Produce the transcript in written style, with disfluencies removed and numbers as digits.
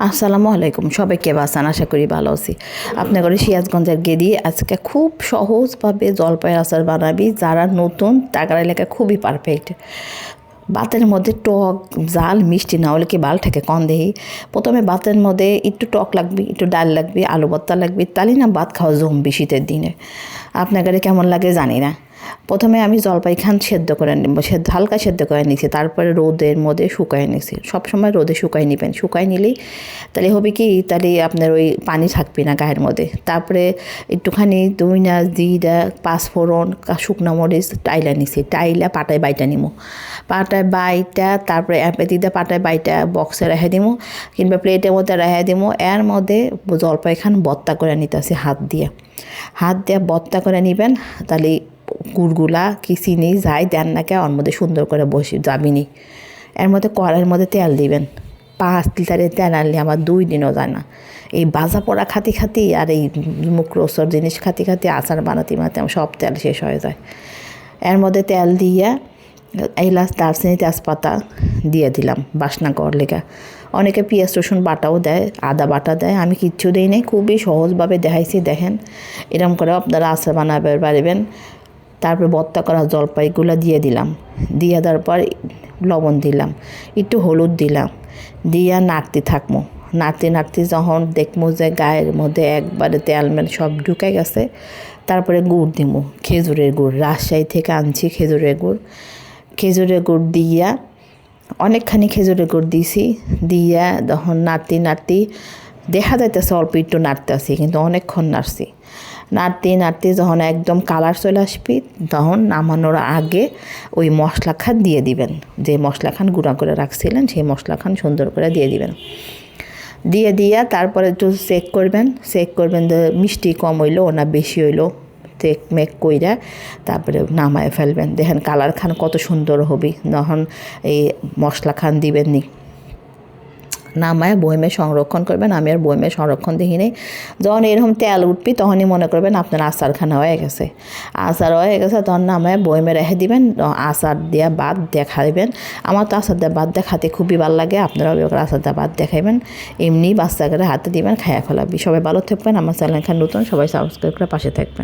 আসসালামু আলাইকুম, সবাই কে বাসান, আশা করি ভালো আছি। আপনাদের সিরাজগঞ্জের গেদি আজকে খুব সহজভাবে জলপাইয়ের আচার বানাবি। যারা নতুন তাদের এলাকা খুবই পারফেক্ট। ভাতের মধ্যে টক জাল মিষ্টি না হলে কি ভাল থাকে কন দেহি। প্রথমে ভাতের মধ্যে একটু টক লাগবে, একটু ডাল লাগবে, আলু ভর্তা লাগবে, তাহলে না ভাত খাওয়া জমবে শীতের দিনে। আপনাদের কেমন লাগে জানি না। প্রথমে আমি জলপাই সেদ্ধ করে নেব, হালকা সেদ্ধ করে নিয়েছি, তারপরে রোদের মধ্যে শুকাই নিয়েছি। সবসময় রোদে শুকাই নেবেন, শুকাই নিলেই তাহলে হবে কি, তাহলে আপনার ওই পানি থাকবে না গায়ের মধ্যে। তারপরে একটুখানি দুইনা জিরা, পাঁচফোড়ন, শুকনো মরিচ টাইলা নিছি, টাইলা পাটায় বাইটা নিমু, পাটায় বাইটা তারপরে এমপেতিতে পাটায় বাইটা বক্সে রেখে দিমু কিংবা প্লেটের মধ্যে রেখে দিমু। এর মধ্যে জলপাই ভর্তা করে নিতেছি হাত দিয়ে ভর্তা করে নেবেন। তাহলে গুড়গুলা কি চিনি যাই দেন না কে ওর মধ্যে সুন্দর করে বসে যাবিনি। এর মধ্যে কড়াইয়ের মধ্যে তেল দিবেন, 5 লিটারের তেল আনলে আমার 2 দিনও যায় না। এই ভাজা পোড়া খাতি আর এই মুখরোচর জিনিস খাতি আচার বানাতে আমার সব তেল শেষ হয়ে যায়। এর মধ্যে তেল দিয়ে এলাচ, দারচিনি, তেজপাতা দিয়ে দিলাম বাসনা করার লেগে। অনেকে পেঁয়াজ রসুন বাটাও দেয়, আদা বাটা দেয়, আমি কিচ্ছু দিই নাই। খুবই সহজভাবে দেখাইছি, দেখেন এরকম করে আপনারা আচার বানাতে পারবেন। তারপরে ভর্তা করা জলপাইগুলো দিয়ে দিলাম, দিয়ে দেওয়ার পর লবণ দিলাম, একটু হলুদ দিলাম, দিয়ে নাড়তে যখন দেখবো যে গায়ের মধ্যে একবারে তেল সব ঢুকে গেছে, তারপরে গুড় দিব, খেজুরের গুড়, রাজশাহী থেকে আনছি খেজুরের গুড় দিয়া অনেকখানি খেজুরের গুড় দিয়েছি। দিয়া তখন নাড়তে দেখা যাইতেছে অল্প একটু নাড়তে আসি, কিন্তু অনেকক্ষণ নাড়তে যখন একদম কালার চলে আসবি, তখন নামানোর আগে ওই মশলা দিয়ে দিবেন। যে মশলা গুঁড়া করে রাখছিলেন সেই মশলা সুন্দর করে দিয়ে দিবেন। দিয়া তারপরে একটু চেক করবেন যে মিষ্টি কম হইলো না বেশি হইলো, মেক কইরা তারপরে নামায় ফেলবেন। দেখেন কালার কত সুন্দর হবে। তখন এই মশলা দিবেন নি, নামায় বয়মে সংরক্ষণ করবেন। আমি আর বয়মে সংরক্ষণ দেখি নেই। যখন এরকম তেল উঠবি তখনই মনে করবেন আপনার আচারখানা হয়ে গেছে। তখন নামায় বয়মে রেখে দিবেন। আচার দিয়ে ভাত দেখাইবেন। আমার তো আচার দিয়ে ভাত দেখাতে খুবই ভালো লাগে, আপনারাও আচার দিয়ে ভাত দেখাইবেন। এমনি বাচ্চাকে হাতে দিবেন, খায়া ফেলাবি। সবাই ভালো থাকবেন। আমার চ্যানেল নতুন, সবাই সাবস্ক্রাইব করে পাশে থাকবেন।